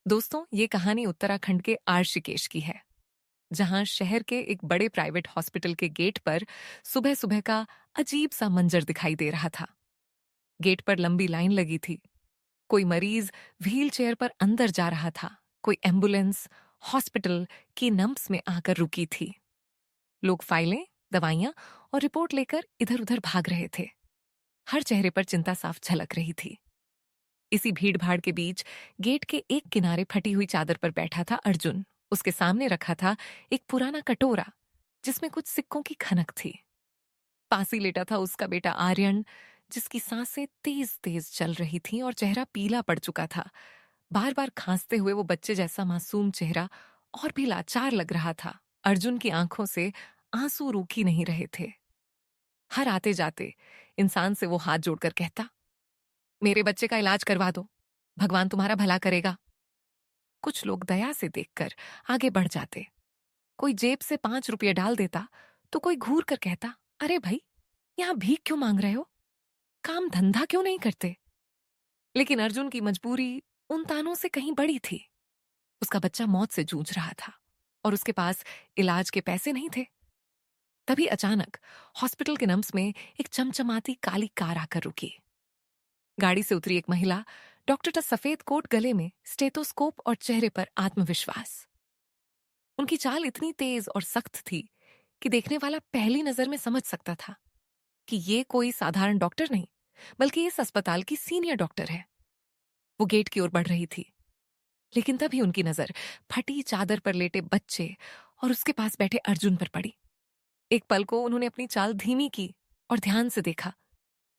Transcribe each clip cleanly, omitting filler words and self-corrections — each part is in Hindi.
दोस्तों, ये कहानी उत्तराखंड के आर्षिकेश की है, जहां शहर के एक बड़े प्राइवेट हॉस्पिटल के गेट पर सुबह सुबह का अजीब सा मंजर दिखाई दे रहा था। गेट पर लंबी लाइन लगी थी। कोई मरीज व्हील चेयर पर अंदर जा रहा था। कोई एम्बुलेंस हॉस्पिटल की नम्स में आकर रुकी थी। लोग फाइलें, दवाइयां और रिपोर्ट लेकर इधर उधर भाग रहे थे। हर चेहरे पर चिंता साफ झलक रही थी। इसी भीड़ भाड़ के बीच गेट के एक किनारे फटी हुई चादर पर बैठा था अर्जुन। उसके सामने रखा था एक पुराना कटोरा जिसमें कुछ सिक्कों की खनक थी। पास ही लेटा था उसका बेटा आर्यन, जिसकी सांसें तेज तेज चल रही थीं और चेहरा पीला पड़ चुका था। बार बार खांसते हुए वो बच्चे जैसा मासूम चेहरा और भी लाचार लग रहा था। अर्जुन की आंखों से आंसू रुक ही नहीं रहे थे। हर आते जाते इंसान से वो हाथ जोड़कर कहता, मेरे बच्चे का इलाज करवा दो, भगवान तुम्हारा भला करेगा। कुछ लोग दया से देखकर आगे बढ़ जाते। कोई जेब से 5 रुपये डाल देता तो कोई घूर कर कहता, अरे भाई, यहां भीख क्यों मांग रहे हो? काम धंधा क्यों नहीं करते? लेकिन अर्जुन की मजबूरी उन तानों से कहीं बड़ी थी। उसका बच्चा मौत से जूझ रहा था और उसके पास इलाज के पैसे नहीं थे। तभी अचानक हॉस्पिटल के नम्स में एक चमचमाती काली कार आकर रुकी। गाड़ी से उतरी एक महिला, डॉक्टर का सफेद कोट गले में, स्टेथोस्कोप और चेहरे पर आत्मविश्वास। उनकी चाल इतनी तेज और सख्त थी कि देखने वाला पहली नजर में समझ सकता था कि ये कोई साधारण डॉक्टर नहीं, बल्कि इस अस्पताल की सीनियर डॉक्टर है। वो गेट की ओर बढ़ रही थी, लेकिन तभी उनकी नजर फटी चादर पर लेटे बच्चे और उसके पास बैठे अर्जुन पर पड़ी। एक पल को उन्होंने अपनी चाल धीमी की और ध्यान से देखा।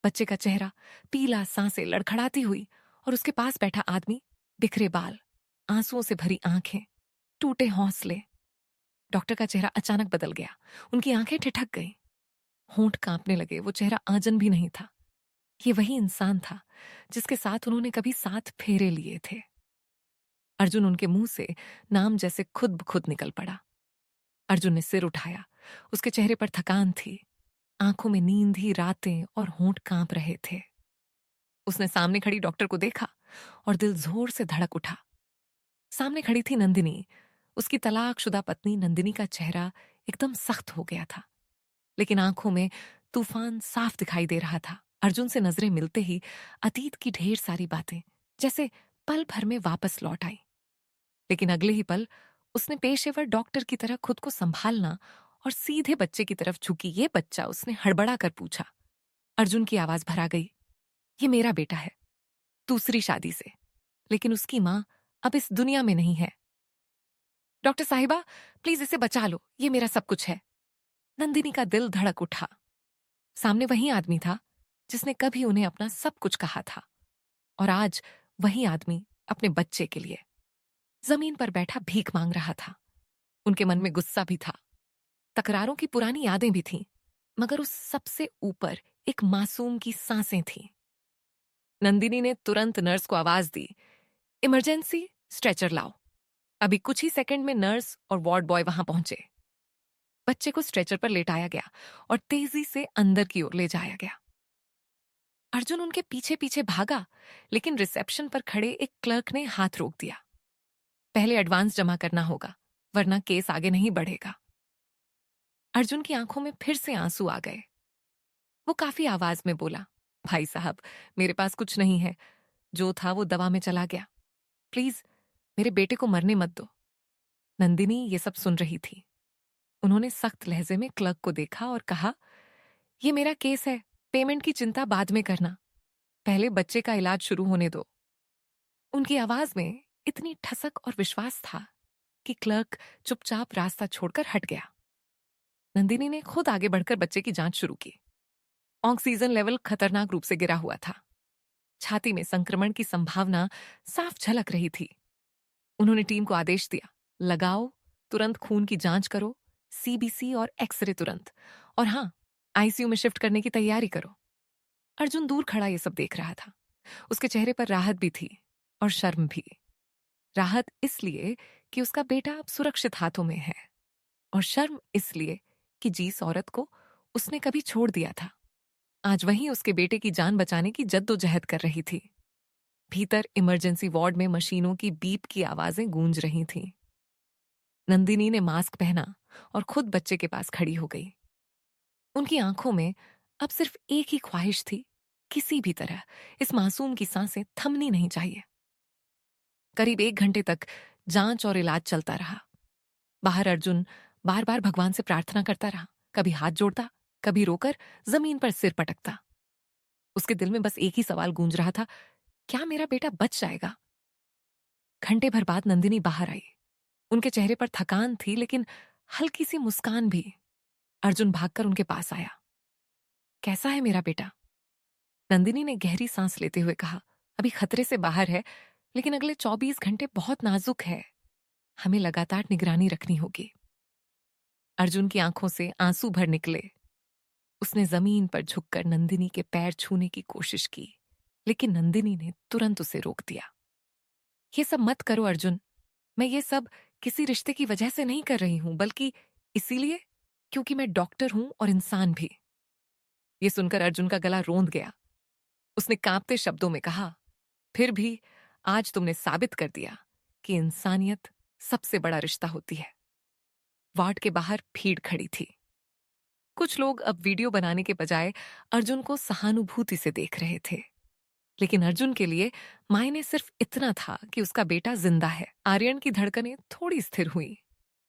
बच्चे का चेहरा पीला, सांसें लड़खड़ाती हुई, और उसके पास बैठा आदमी, बिखरे बाल, आंसुओं से भरी आंखें, टूटे हौसले। डॉक्टर का चेहरा अचानक बदल गया। उनकी आंखें ठिठक गईं, होंठ कांपने लगे। वो चेहरा आजन भी नहीं था। ये वही इंसान था जिसके साथ उन्होंने कभी 7 फेरे लिए थे। अर्जुन उनके मुंह से नाम जैसे खुद ब खुद निकल पड़ा। अर्जुन ने सिर उठाया। उसके चेहरे पर थकान थी, आंखों में नींद, रातें और होंठ कांप रहे थे। उसने सामने खड़ी डॉक्टर को देखा और दिल जोर से धड़क उठा। सामने खड़ी थी नंदिनी। उसकी तलाकशुदा पत्नी नंदिनी का चेहरा एकदम सख्त हो गया था, लेकिन आंखों में तूफान साफ दिखाई दे रहा था। अर्जुन से नजरें मिलते ही अतीत की ढेर सारी बातें जैसे पल भर में वापस लौट आई। लेकिन अगले ही पल उसने पेशेवर डॉक्टर की तरह खुद को संभालना और सीधे बच्चे की तरफ झुकी। ये बच्चा, उसने हड़बड़ा कर पूछा। अर्जुन की आवाज भरा गई, ये मेरा बेटा है, दूसरी शादी से, लेकिन उसकी मां अब इस दुनिया में नहीं है। डॉक्टर साहिबा, प्लीज इसे बचा लो, ये मेरा सब कुछ है। नंदिनी का दिल धड़क उठा। सामने वही आदमी था जिसने कभी उन्हें अपना सब कुछ कहा था, और आज वही आदमी अपने बच्चे के लिए जमीन पर बैठा भीख मांग रहा था। उनके मन में गुस्सा भी था, तकरारों की पुरानी यादें भी थीं, मगर उस सबसे ऊपर एक मासूम की सांसें थीं। नंदिनी ने तुरंत नर्स को आवाज दी, इमरजेंसी स्ट्रेचर लाओ। अभी कुछ ही सेकंड में नर्स और वार्ड बॉय वहां पहुंचे। बच्चे को स्ट्रेचर पर लेटाया गया और तेजी से अंदर की ओर ले जाया गया। अर्जुन उनके पीछे पीछे भागा, लेकिन रिसेप्शन पर खड़े एक क्लर्क ने हाथ रोक दिया। पहले एडवांस जमा करना होगा, वरना केस आगे नहीं बढ़ेगा। अर्जुन की आंखों में फिर से आंसू आ गए। वो काफी आवाज में बोला, भाई साहब, मेरे पास कुछ नहीं है, जो था वो दवा में चला गया। प्लीज मेरे बेटे को मरने मत दो। नंदिनी ये सब सुन रही थी। उन्होंने सख्त लहजे में क्लर्क को देखा और कहा, ये मेरा केस है, पेमेंट की चिंता बाद में करना, पहले बच्चे का इलाज शुरू होने दो। उनकी आवाज में इतनी ठसक और विश्वास था कि क्लर्क चुपचाप रास्ता छोड़कर हट गया। नंदिनी ने खुद आगे बढ़कर बच्चे की जांच शुरू की। ऑक्सीजन लेवल खतरनाक रूप से गिरा हुआ था। छाती में संक्रमण की संभावना साफ झलक रही थी। उन्होंने टीम को आदेश दिया, लगाओ, तुरंत खून की जांच करो, सीबीसी और एक्सरे तुरंत, और हां, आईसीयू में शिफ्ट करने की तैयारी करो। अर्जुन दूर खड़ा ये सब देख रहा था। उसके चेहरे पर राहत भी थी और शर्म भी। राहत इसलिए कि उसका बेटा अब सुरक्षित हाथों में है, और शर्म इसलिए कि जिस औरत को उसने कभी छोड़ दिया था, आज वहीं उसके बेटे की जान बचाने की जद्दोजहद कर रही थी। भीतर इमरजेंसी वार्ड में मशीनों की बीप की आवाजें गूंज रही थीं। नंदिनी ने मास्क पहना और खुद बच्चे के पास खड़ी हो गई। उनकी आंखों में अब सिर्फ एक ही ख्वाहिश थी, किसी भी तरह इस मासूम की सांसें थमनी नहीं चाहिए। करीब 1 घंटे तक जांच और इलाज चलता रहा। बाहर अर्जुन बार बार भगवान से प्रार्थना करता रहा, कभी हाथ जोड़ता, कभी रोकर जमीन पर सिर पटकता। उसके दिल में बस एक ही सवाल गूंज रहा था, क्या मेरा बेटा बच जाएगा? घंटे भर बाद नंदिनी बाहर आई। उनके चेहरे पर थकान थी, लेकिन हल्की सी मुस्कान भी। अर्जुन भागकर उनके पास आया। कैसा है मेरा बेटा? नंदिनी ने गहरी सांस लेते हुए कहा, अभी खतरे से बाहर है, लेकिन अगले 24 घंटे बहुत नाजुक है। हमें लगातार निगरानी रखनी होगी। अर्जुन की आंखों से आंसू भर निकले। उसने जमीन पर झुककर नंदिनी के पैर छूने की कोशिश की, लेकिन नंदिनी ने तुरंत उसे रोक दिया। ये सब मत करो अर्जुन। मैं ये सब किसी रिश्ते की वजह से नहीं कर रही हूं, बल्कि इसीलिए क्योंकि मैं डॉक्टर हूं और इंसान भी। ये सुनकर अर्जुन का गला रोंद गया। उसने कांपते शब्दों में कहा, फिर भी आज तुमने साबित कर दिया कि इंसानियत सबसे बड़ा रिश्ता होती है। वार्ड के बाहर भीड़ खड़ी थी। कुछ लोग अब वीडियो बनाने के बजाय अर्जुन को सहानुभूति से देख रहे थे, लेकिन अर्जुन के लिए मायने सिर्फ इतना था कि उसका बेटा जिंदा है। आर्यन की धड़कनें थोड़ी स्थिर हुई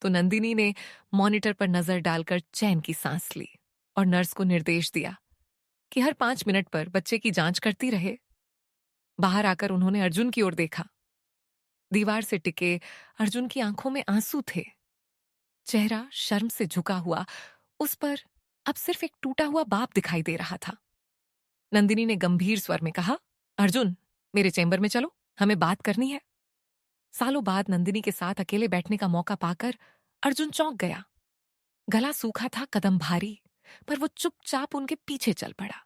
तो नंदिनी ने मॉनिटर पर नजर डालकर चैन की सांस ली और नर्स को निर्देश दिया कि हर 5 मिनट पर बच्चे की जांच करती रहे। बाहर आकर उन्होंने अर्जुन की ओर देखा। दीवार से टिके अर्जुन की आंखों में आंसू थे। चेहरा शर्म से झुका हुआ, उस पर अब सिर्फ एक टूटा हुआ बाप दिखाई दे रहा था। नंदिनी ने गंभीर स्वर में कहा, अर्जुन, मेरे चेंबर में चलो, हमें बात करनी है। सालों बाद नंदिनी के साथ अकेले बैठने का मौका पाकर अर्जुन चौंक गया। गला सूखा था, कदम भारी, पर वो चुपचाप उनके पीछे चल पड़ा।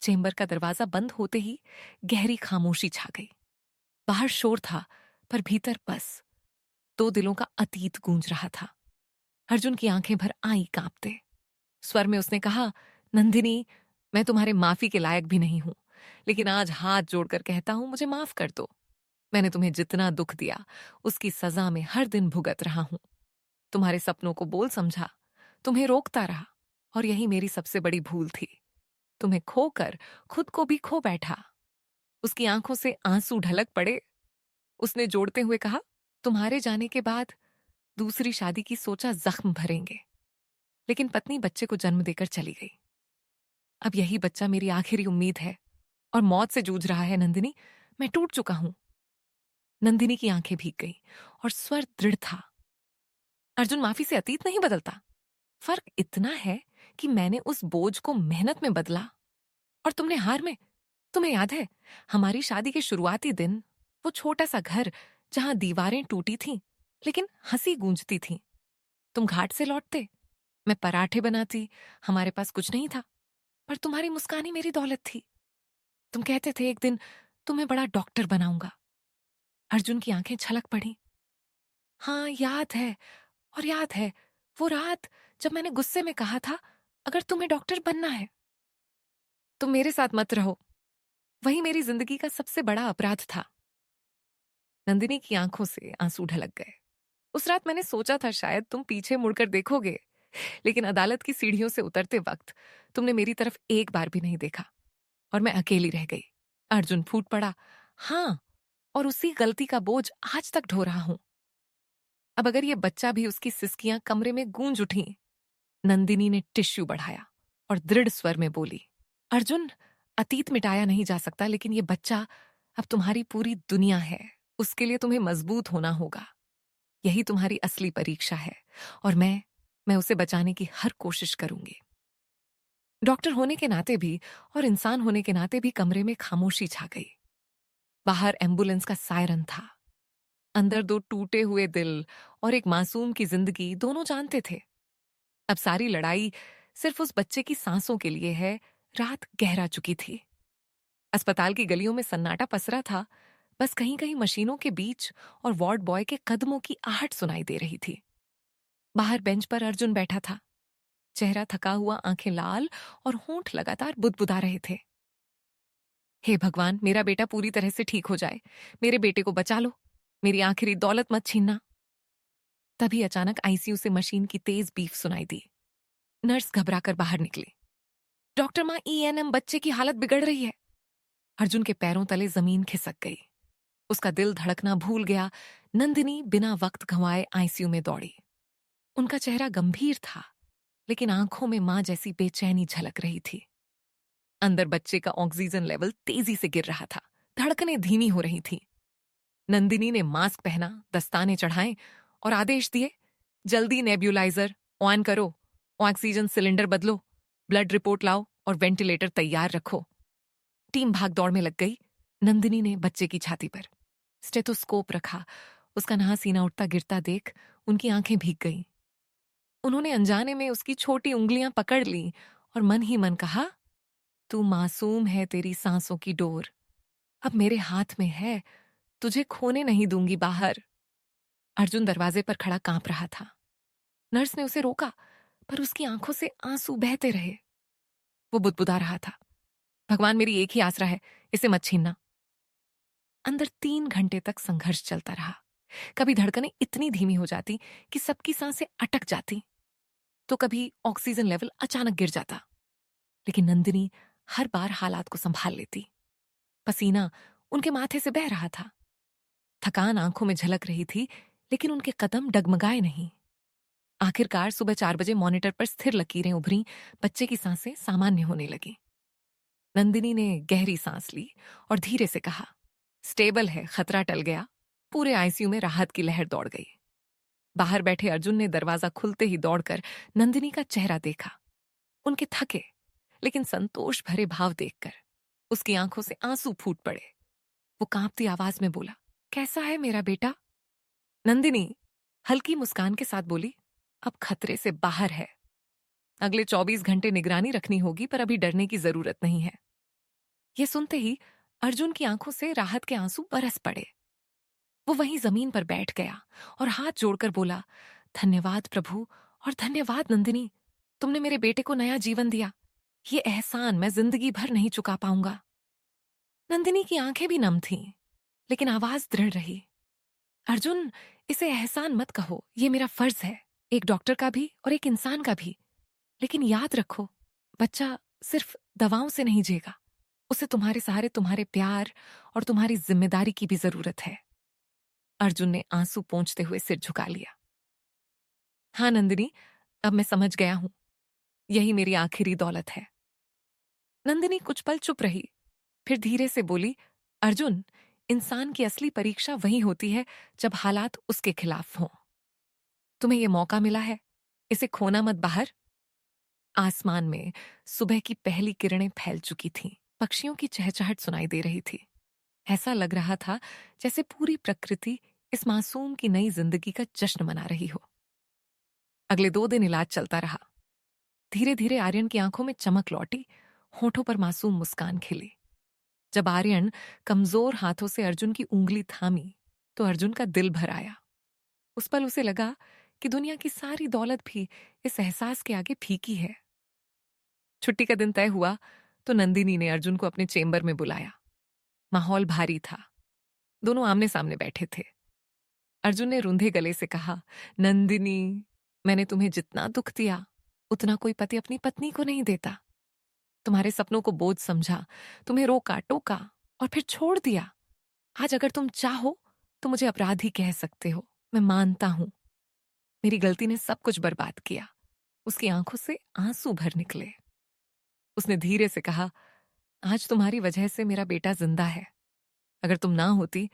चेंबर का दरवाजा बंद होते ही गहरी खामोशी छा गई। बाहर शोर था, पर भीतर बस दो दिलों का अतीत गूंज रहा था। अर्जुन की आंखें भर आई कांपते स्वर में उसने कहा, नंदिनी, मैं तुम्हारे माफी के लायक भी नहीं हूं, लेकिन आज हाथ जोड़कर कहता हूं, मुझे माफ कर दो। मैंने तुम्हें जितना दुख दिया उसकी सजा में हर दिन भुगत रहा हूं। तुम्हारे सपनों को बोल समझा, तुम्हें रोकता रहा, और यही मेरी सबसे बड़ी भूल थी। तुम्हें खोकर खुद को भी खो बैठा। उसकी आंखों से आंसू ढलक पड़े। उसने जोड़ते हुए कहा, तुम्हारे जाने के बाद दूसरी शादी की सोचा जख्म भरेंगे, लेकिन पत्नी बच्चे को जन्म देकर चली गई। अब यही बच्चा मेरी आखिरी उम्मीद है और मौत से जूझ रहा है। नंदिनी, मैं टूट चुका हूं। नंदिनी की आंखें भीग गई और स्वर दृढ़ था, अर्जुन, माफी से अतीत नहीं बदलता। फर्क इतना है कि मैंने उस बोझ को मेहनत में बदला और तुमने हार में। तुम्हें याद है हमारी शादी के शुरुआती दिन, वो छोटा सा घर जहां दीवारें टूटी थीं लेकिन हंसी गूंजती थी। तुम घाट से लौटते, मैं पराठे बनाती, हमारे पास कुछ नहीं था, पर तुम्हारी मुस्कान ही मेरी दौलत थी। तुम कहते थे एक दिन तुम्हें बड़ा डॉक्टर बनाऊंगा। अर्जुन की आंखें छलक पड़ी। हाँ, याद है, और याद है वो रात जब मैंने गुस्से में कहा था, अगर तुम्हें डॉक्टर बनना है तुम मेरे साथ मत रहो। वही मेरी जिंदगी का सबसे बड़ा अपराध था। नंदिनी की आंखों से आंसू ढलक गए। उस रात मैंने सोचा था शायद तुम पीछे मुड़कर देखोगे, लेकिन अदालत की सीढ़ियों से उतरते वक्त तुमने मेरी तरफ एक बार भी नहीं देखा और मैं अकेली रह गई। अर्जुन फूट पड़ा। हाँ, और उसी गलती का बोझ आज तक ढो रहा हूं। अब अगर ये बच्चा भी, उसकी सिसकियां कमरे में गूंज उठी। नंदिनी ने टिश्यू बढ़ाया और दृढ़ स्वर में बोली, अर्जुन, अतीत मिटाया नहीं जा सकता, लेकिन ये बच्चा अब तुम्हारी पूरी दुनिया है। उसके लिए तुम्हें मजबूत होना होगा। यही तुम्हारी असली परीक्षा है और मैं उसे बचाने की हर कोशिश करूंगी। डॉक्टर होने के नाते भी और इंसान होने के नाते भी कमरे में खामोशी छा गई। बाहर एम्बुलेंस का सायरन था। अंदर दो टूटे हुए दिल और एक मासूम की जिंदगी दोनों जानते थे, अब सारी लड़ाई सिर्फ उस बच्चे की सांसों के लिए है। रात गहरा चुकी थी। अस्पताल की गलियों में सन्नाटा पसरा था। बस कहीं कहीं मशीनों के बीच और वार्ड बॉय के कदमों की आहट सुनाई दे रही थी। बाहर बेंच पर अर्जुन बैठा था, चेहरा थका हुआ, आंखें लाल और होंठ लगातार बुदबुदा रहे थे। हे भगवान, मेरा बेटा पूरी तरह से ठीक हो जाए। मेरे बेटे को बचा लो। मेरी आखिरी दौलत मत छीनना। तभी अचानक आईसीयू से मशीन की तेज बीफ सुनाई दी। नर्स घबराकर बाहर निकली। डॉक्टर माँ, ईएनएम, बच्चे की हालत बिगड़ रही है। अर्जुन के पैरों तले जमीन खिसक गई। उसका दिल धड़कना भूल गया। नंदिनी बिना वक्त गंवाए आईसीयू में दौड़ी। उनका चेहरा गंभीर था, लेकिन आंखों में मां जैसी बेचैनी झलक रही थी। अंदर बच्चे का ऑक्सीजन लेवल तेजी से गिर रहा था। धड़कनें धीमी हो रही थी। नंदिनी ने मास्क पहना, दस्ताने चढ़ाए और आदेश दिए, जल्दी नेब्यूलाइजर ऑन करो, ऑक्सीजन सिलेंडर बदलो, ब्लड रिपोर्ट लाओ और वेंटिलेटर तैयार रखो। टीम भाग दौड़ में लग गई। नंदिनी ने बच्चे की छाती पर स्टेथोस्कोप रखा। उसका नहा सीना उठता गिरता देख उनकी आंखें भीग गईं। उन्होंने अनजाने में उसकी छोटी उंगलियां पकड़ ली और मन ही मन कहा, तू मासूम है, तेरी सांसों की डोर अब मेरे हाथ में है, तुझे खोने नहीं दूंगी बाहर। अर्जुन दरवाजे पर खड़ा कांप रहा था। नर्स ने उसे रोका, पर उसकी आंखों से आंसू बहते रहे। वो बुदबुदा रहा था, भगवान, मेरी एक ही आसरा है, इसे मत छीनना। अंदर 3 घंटे तक संघर्ष चलता रहा। कभी धड़कनें इतनी धीमी हो जाती कि सबकी सांसें अटक जाती, तो कभी ऑक्सीजन लेवल अचानक गिर जाता। लेकिन नंदिनी हर बार हालात को संभाल लेती। पसीना उनके माथे से बह रहा था। थकान आंखों में झलक रही थी, लेकिन उनके कदम डगमगाए नहीं। आखिरकार सुबह 4 बजे मॉनिटर पर स्थिर लकीरें उभरी। बच्चे की सांसें सामान्य होने लगी। नंदिनी ने गहरी सांस ली और धीरे से कहा, स्टेबल है, खतरा टल गया। पूरे आईसीयू में राहत की लहर दौड़ गई। बाहर बैठे अर्जुन ने दरवाजा खुलते ही दौड़कर नंदिनी का चेहरा देखा। उनके थके लेकिन संतोष भरे भाव देखकर उसकी आंखों से आंसू फूट पड़े। वो कांपती आवाज में बोला, कैसा है मेरा बेटा? नंदिनी हल्की मुस्कान के साथ बोली, अब खतरे से बाहर है। अगले 24 घंटे निगरानी रखनी होगी, पर अभी डरने की जरूरत नहीं है। ये सुनते ही अर्जुन की आंखों से राहत के आंसू बरस पड़े। वो वहीं जमीन पर बैठ गया और हाथ जोड़कर बोला, धन्यवाद प्रभु और धन्यवाद नंदिनी, तुमने मेरे बेटे को नया जीवन दिया। ये एहसान मैं जिंदगी भर नहीं चुका पाऊंगा। नंदिनी की आंखें भी नम थीं, लेकिन आवाज दृढ़ रही, अर्जुन, इसे एहसान मत कहो, ये मेरा फर्ज है, एक डॉक्टर का भी और एक इंसान का भी। लेकिन याद रखो, बच्चा सिर्फ दवाओं से नहीं जिएगा। उसे तुम्हारे सहारे तुम्हारे प्यार और तुम्हारी जिम्मेदारी की भी जरूरत है। अर्जुन ने आंसू पोंछते हुए सिर झुका लिया। हाँ नंदिनी, अब मैं समझ गया हूं, यही मेरी आखिरी दौलत है। नंदिनी कुछ पल चुप रही, फिर धीरे से बोली, अर्जुन, इंसान की असली परीक्षा वही होती है जब हालात उसके खिलाफ हों। तुम्हें यह मौका मिला है, इसे खोना मत बाहर। आसमान में सुबह की पहली किरणें फैल चुकी थीं। पक्षियों की चहचहाट सुनाई दे रही थी। ऐसा लग रहा था जैसे पूरी प्रकृति इस मासूम की नई जिंदगी का जश्न मना रही हो। अगले 2 दिन इलाज चलता रहा। धीरे धीरे आर्यन की आंखों में चमक लौटी, होठों पर मासूम मुस्कान खिली। जब आर्यन कमजोर हाथों से अर्जुन की उंगली थामी, तो अर्जुन का दिल भर आया। उस पल उसे लगा कि दुनिया की सारी दौलत भी इस एहसास के आगे फीकी है। छुट्टी का दिन तय हुआ तो नंदिनी ने अर्जुन को अपने चेंबर में बुलाया। माहौल भारी था। दोनों आमने सामने बैठे थे। अर्जुन ने रूंधे गले से कहा, नंदिनी, मैंने तुम्हें जितना दुख दिया उतना कोई पति अपनी पत्नी को नहीं देता। तुम्हारे सपनों को बोझ समझा, तुम्हें रोका टोका और फिर छोड़ दिया। आज अगर तुम चाहो तो मुझे अपराधी कह सकते हो, मैं मानता हूं। मेरी गलती ने सब कुछ बर्बाद किया। उसकी आंखों से आंसू भर निकले। उसने धीरे से कहा, आज तुम्हारी वजह से मेरा बेटा जिंदा है। अगर तुम ना होती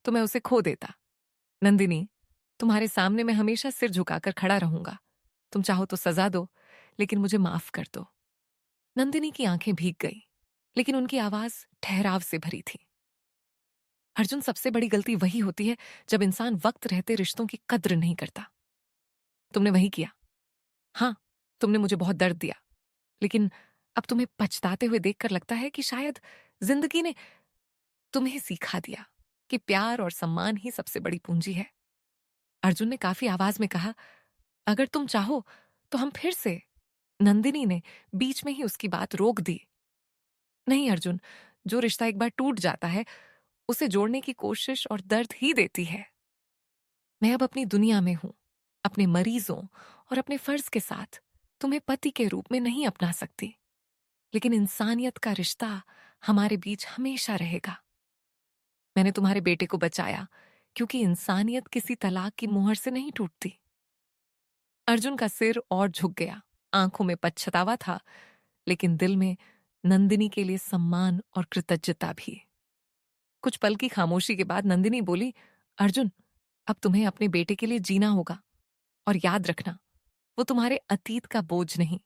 तो मैं उसे खो देता। नंदिनी, तुम्हारे सामने मैं हमेशा सिर झुकाकर खड़ा रहूंगा। तुम चाहो तो सजा दो, लेकिन मुझे माफ कर दो। नंदिनी की आंखें भीग गई, लेकिन उनकी आवाज ठहराव से भरी थी। अर्जुन, सबसे बड़ी गलती वही होती है जब इंसान वक्त रहते रिश्तों की कद्र नहीं करता। तुमने वही किया। हाँ, तुमने मुझे बहुत दर्द दिया, लेकिन अब तुम्हें पछताते हुए देखकर लगता है कि शायद जिंदगी ने तुम्हें सिखा दिया कि प्यार और सम्मान ही सबसे बड़ी पूंजी है। अर्जुन ने काफी आवाज में कहा, अगर तुम चाहो तो हम फिर से। नंदिनी ने बीच में ही उसकी बात रोक दी। नहीं अर्जुन, जो रिश्ता एक बार टूट जाता है, उसे जोड़ने की कोशिश और दर्द ही देती है। मैं अब अपनी दुनिया में हूं, अपने मरीजों और अपने फर्ज के साथ तुम्हें पति के रूप में नहीं अपना सकती, लेकिन इंसानियत का रिश्ता हमारे बीच हमेशा रहेगा। मैंने तुम्हारे बेटे को बचाया क्योंकि इंसानियत किसी तलाक की मुहर से नहीं टूटती। अर्जुन का सिर और झुक गया, आंखों में पछतावा था, लेकिन दिल में नंदिनी के लिए सम्मान और कृतज्ञता भी। कुछ पल की खामोशी के बाद नंदिनी बोली, अर्जुन, अब तुम्हें अपने बेटे के लिए जीना होगा। और याद रखना, वो तुम्हारे अतीत का बोझ नहीं,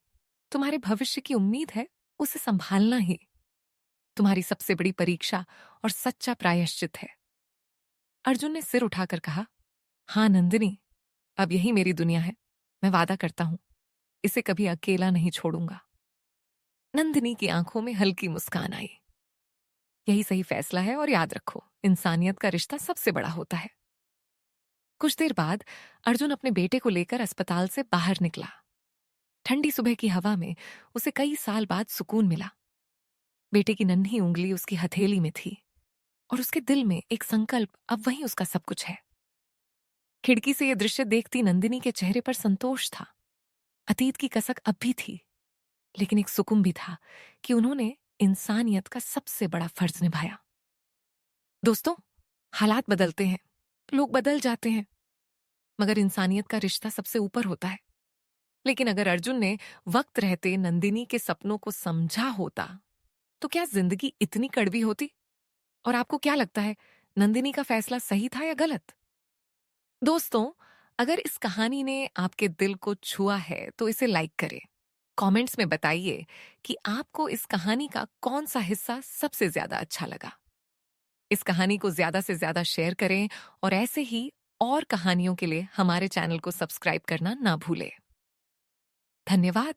तुम्हारे भविष्य की उम्मीद है, उसे संभालना ही तुम्हारी सबसे बड़ी परीक्षा और सच्चा प्रायश्चित है। अर्जुन ने सिर उठाकर कहा, हाँ नंदिनी, अब यही मेरी दुनिया है। मैं वादा करता हूं, इसे कभी अकेला नहीं छोड़ूंगा। नंदिनी की आंखों में हल्की मुस्कान आई। यही सही फैसला है और याद रखो, इंसानियत का रिश्ता सबसे बड़ा होता है। कुछ देर बाद अर्जुन अपने बेटे को लेकर अस्पताल से बाहर निकला। ठंडी सुबह की हवा में उसे कई साल बाद सुकून मिला। बेटे की नन्ही उंगली उसकी हथेली में थी और उसके दिल में एक संकल्प, अब वही उसका सब कुछ है। खिड़की से यह दृश्य देखती नंदिनी के चेहरे पर संतोष था। अतीत की कसक अब भी थी, लेकिन एक सुकून भी था कि उन्होंने इंसानियत का सबसे बड़ा फर्ज निभाया। दोस्तों, हालात बदलते हैं, लोग बदल जाते हैं, मगर इंसानियत का रिश्ता सबसे ऊपर होता है। लेकिन अगर अर्जुन ने वक्त रहते नंदिनी के सपनों को समझा होता, तो क्या जिंदगी इतनी कड़वी होती? और आपको क्या लगता है, नंदिनी का फैसला सही था या गलत? दोस्तों, अगर इस कहानी ने आपके दिल को छुआ है तो इसे लाइक करें। कमेंट्स में बताइए कि आपको इस कहानी का कौन सा हिस्सा सबसे ज्यादा अच्छा लगा। इस कहानी को ज्यादा से ज्यादा शेयर करें और ऐसे ही और कहानियों के लिए हमारे चैनल को सब्सक्राइब करना ना भूलें। धन्यवाद।